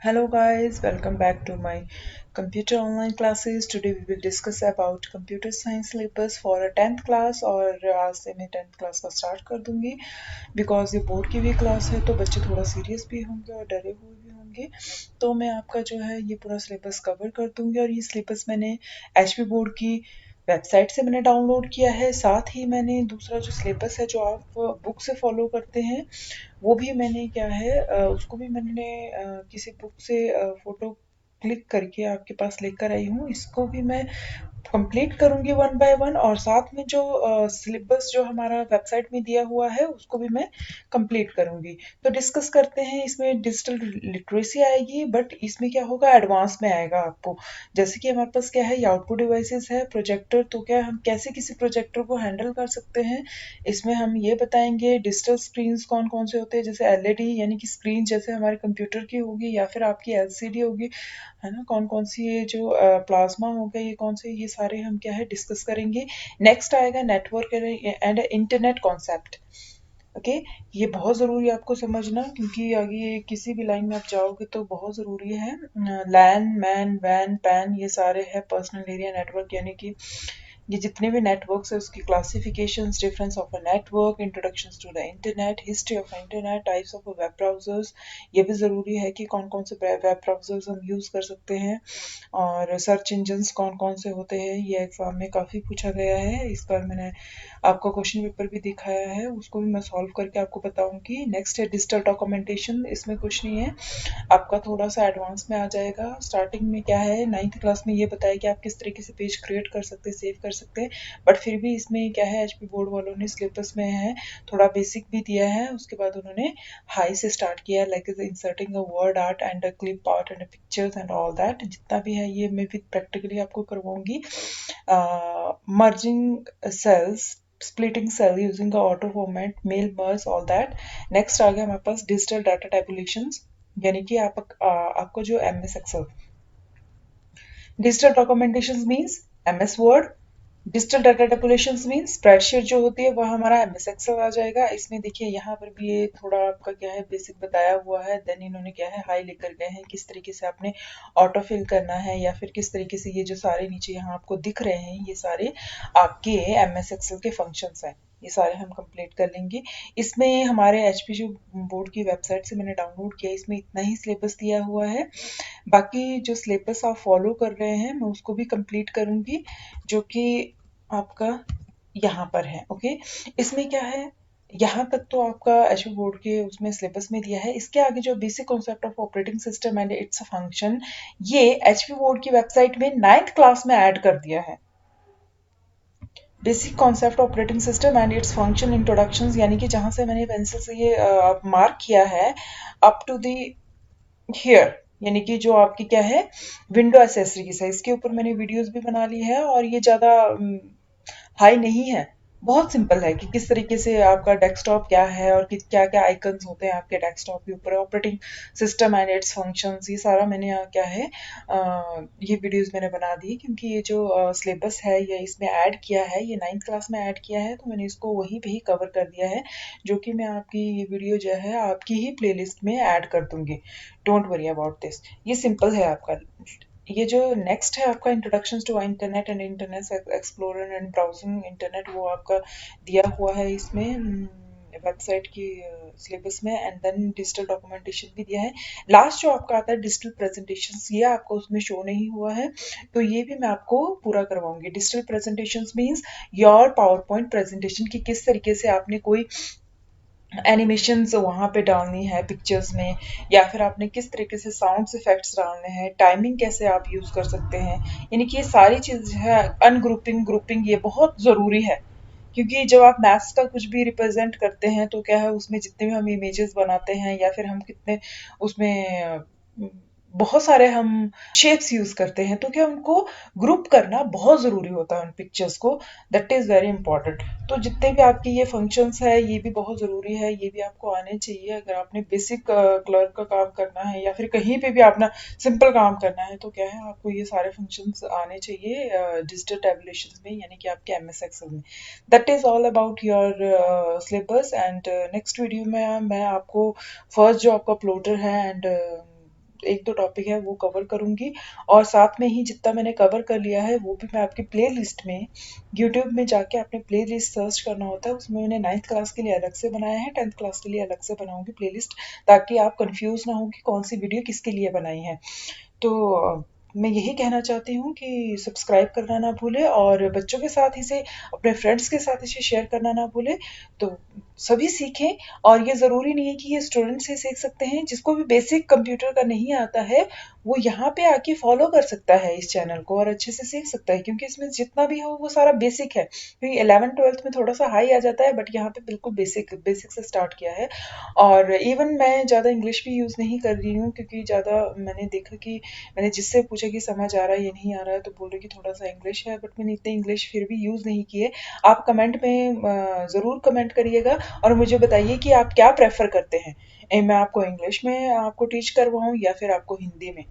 Hello guys, welcome back to my computer online classes. Today we will discuss about computer science syllabus for a 10th class और आज से मैं 10th class का start कर दूंगी because ये board की भी क्लास है तो बच्चे थोड़ा सीरियस भी होंगे और डरे हुए भी होंगे। तो मैं आपका जो है ये पूरा सिलेबस कवर कर दूंगी और ये सिलेबस मैंने एचपी बोर्ड की वेबसाइट से मैंने डाउनलोड किया है। साथ ही मैंने दूसरा जो सिलेबस है जो आप बुक से फॉलो करते हैं वो भी मैंने क्या है उसको भी मैंने किसी बुक से फोटो क्लिक करके आपके पास लेकर आई हूँ। इसको भी मैं कंप्लीट करूंगी वन बाय वन और साथ में जो सिलेबस जो हमारा वेबसाइट में दिया हुआ है उसको भी मैं कंप्लीट करूंगी। तो डिस्कस करते हैं। इसमें डिजिटल लिटरेसी आएगी बट इसमें क्या होगा एडवांस में आएगा आपको। जैसे कि हमारे पास क्या है ये आउटपुट डिवाइसेस है प्रोजेक्टर, तो क्या हम कैसे किसी प्रोजेक्टर को हैंडल कर सकते हैं इसमें हम ये बताएंगे। डिजिटल स्क्रीन कौन कौन से होते हैं, जैसे एलईडी यानी कि स्क्रीन जैसे हमारे कंप्यूटर की होगी या फिर आपकी एलसीडी होगी, है ना। कौन कौन सी ये जो प्लाज्मा हो गया ये कौन से, ये सारे हम क्या है डिस्कस करेंगे। नेक्स्ट आएगा network and internet concept. Okay, ये बहुत ज़रूरी है आपको समझना क्योंकि आगे किसी भी लाइन में आप जाओगे तो बहुत ज़रूरी है। लैन मैन वैन पैन ये सारे हैं पर्सनल एरिया नेटवर्क, यानी कि ये जितने भी नेटवर्क्स है उसकी classifications, difference of a network, introductions to the internet, history of internet, types of web browsers. ये भी ज़रूरी है कि कौन कौन से वेब ब्राउजर्स हम यूज़ कर सकते हैं और सर्च इंजन्स कौन कौन से होते हैं। ये एग्जाम में काफ़ी पूछा गया है, इस बार मैंने आपको क्वेश्चन पेपर भी दिखाया है, उसको भी मैं सॉल्व करके आपको बताऊंगी। नेक्स्ट है डिजिटल डॉक्यूमेंटेशन। इसमें कुछ नहीं है, आपका थोड़ा सा एडवांस में आ जाएगा। स्टार्टिंग में क्या है नाइन्थ क्लास में ये बताया कि आप किस तरीके से पेज क्रिएट कर सकते हैं, सेव कर सकते हैं, बट फिर भी इसमें क्या है एचपी बोर्ड वालों ने सिलेबस में है थोड़ा बेसिक भी दिया है। उसके बाद उन्होंने हाई से स्टार्ट किया है, like inserting a word art and a clip art and pictures and all that. जितना भी है ये मैं भी प्रैक्टिकली आपको करवाऊंगी। Merging cells, splitting cell using the auto format, mail merge, all that. Next आ गया हमारे पास डिजिटल डाटा टेबुलेशंस, यानी कि आपको जो M S Excel digital documentation means M S Word, digital data tabulations means spreadsheet जो होती है वह हमारा एम एस एक्सेल आ जाएगा। इसमें देखिए यहाँ पर भी ये थोड़ा आपका क्या है बेसिक बताया हुआ है, देन इन्होंने क्या है हाई लेकर गए हैं किस तरीके से आपने ऑटो फिल करना है या फिर किस तरीके से ये जो सारे नीचे यहाँ आपको दिख रहे हैं ये सारे आपके एम एस एक्सेल के फंक्शंस हैं। ये सारे हम कंप्लीट कर लेंगे। इसमें हमारे एचपी जो बोर्ड की वेबसाइट से मैंने डाउनलोड किया इसमें इतना ही सिलेबस दिया हुआ है। बाकी जो सिलेबस आप फॉलो कर रहे हैं मैं उसको भी कंप्लीट करूंगी जो कि आपका यहाँ पर है। ओके, इसमें क्या है यहाँ तक तो आपका एचपी बोर्ड के उसमें सिलेबस में दिया है। इसके आगे जो basic concept of operating system and its function ये एचपी बोर्ड की वेबसाइट में 9th क्लास में ऐड कर दिया है। Basic concept operating system and its function introductions, यानी कि जहां से मैंने पेंसिल से ये मार्क किया है अप टू दी हियर, यानी कि जो आपकी क्या है विंडो एसेसरीज है, इसके ऊपर मैंने वीडियोस भी बना ली है और ये ज़्यादा हाई नहीं है, बहुत सिंपल है कि किस तरीके से आपका डेस्कटॉप क्या है और क्या क्या आइकन्स होते हैं आपके डेस्कटॉप के ऊपर, operating system and it's functions, ये सारा मैंने यहाँ क्या है ये वीडियोस मैंने बना दी क्योंकि ये जो सिलेबस है ये इसमें ऐड किया है, ये 9th क्लास में ऐड किया है तो मैंने इसको वहीं पे ही कवर कर दिया है, जो कि मैं आपकी ये वीडियो जो है आपकी ही प्लेलिस्ट में ऐड कर दूंगी। डोंट वरी अबाउट दिस, ये सिंपल है आपका। ये जो नेक्स्ट है आपका introduction to internet and internet explorer and browsing internet, वो आपका दिया हुआ है इसमें वेबसाइट की सिलेबस में। एंड देन डिजिटल डॉक्यूमेंटेशन भी दिया है। लास्ट जो आपका आता है डिजिटल प्रेजेंटेशन, ये आपको उसमें शो नहीं हुआ है तो ये भी मैं आपको पूरा करवाऊंगी। Digital presentation means your power point presentation की किस तरीके से आपने कोई एनिमेशंस वहाँ पे डालनी है पिक्चर्स में, या फिर आपने किस तरीके से साउंड्स इफेक्ट्स डालने हैं, टाइमिंग कैसे आप यूज़ कर सकते हैं, यानी कि ये सारी चीज़ है। अनग्रुपिंग ग्रुपिंग ये बहुत ज़रूरी है क्योंकि जब आप मैथ्स का कुछ भी रिप्रेजेंट करते हैं तो क्या है उसमें जितने भी हम इमेजेस बनाते हैं या फिर हम कितने उसमें बहुत सारे हम शेप्स यूज करते हैं तो क्या उनको ग्रुप करना बहुत ज़रूरी होता है उन पिक्चर्स को, दैट इज़ वेरी इंपॉर्टेंट। तो जितने भी आपके ये फंक्शंस है ये भी बहुत ज़रूरी है, ये भी आपको आने चाहिए अगर आपने बेसिक क्लर्क का काम करना है या फिर कहीं पे भी अपना सिंपल काम करना है तो क्या है आपको ये सारे फंक्शंस आने चाहिए डिजिटल टैबुलेशन में, यानी कि आपके एम एस एक्सेल में। That is all about your syllabus and next video में मैं आपको फर्स्ट जो आपका अपलोडर है एंड एक दो टॉपिक है वो कवर करूँगी, और साथ में ही जितना मैंने कवर कर लिया है वो भी मैं आपकी प्ले लिस्ट में, यूट्यूब में जाके आपने प्ले लिस्ट सर्च करना होता है, उसमें मैंने 9th क्लास के लिए अलग से बनाया है, 10th क्लास के लिए अलग से बनाऊंगी प्ले लिस्ट, ताकि आप कंफ्यूज ना हो कि कौन सी वीडियो किसके लिए बनाई है। तो मैं यही कहना चाहती हूँ कि सब्सक्राइब करना ना भूलें, और बच्चों के साथ इसे, अपने फ्रेंड्स के साथ इसे शेयर करना ना भूलें। तो सभी सीखें, और ये ज़रूरी नहीं है कि ये स्टूडेंट्स ही सीख सकते हैं, जिसको भी बेसिक कंप्यूटर का नहीं आता है वो यहाँ पे आके फॉलो कर सकता है इस चैनल को, और अच्छे से सीख सकता है, क्योंकि इसमें जितना भी हो वो सारा बेसिक है, क्योंकि 11th-12th में थोड़ा सा हाई आ जाता है, बट यहाँ पे बिल्कुल बेसिक बेसिक से स्टार्ट किया है। और इवन मैं ज़्यादा इंग्लिश भी यूज़ नहीं कर रही हूँ, क्योंकि ज़्यादा मैंने देखा कि मैंने जिससे पूछा कि समझ आ रहा है या नहीं आ रहा है, तो बोल रहे कि थोड़ा सा इंग्लिश है, बट मैंने इतने इंग्लिश फिर भी यूज़ नहीं किए। आप कमेंट में ज़रूर कमेंट करिएगा, और मुझे बताइए कि आप क्या प्रेफर करते हैं, मैं आपको इंग्लिश में आपको टीच करवाऊँ या फिर आपको हिंदी में।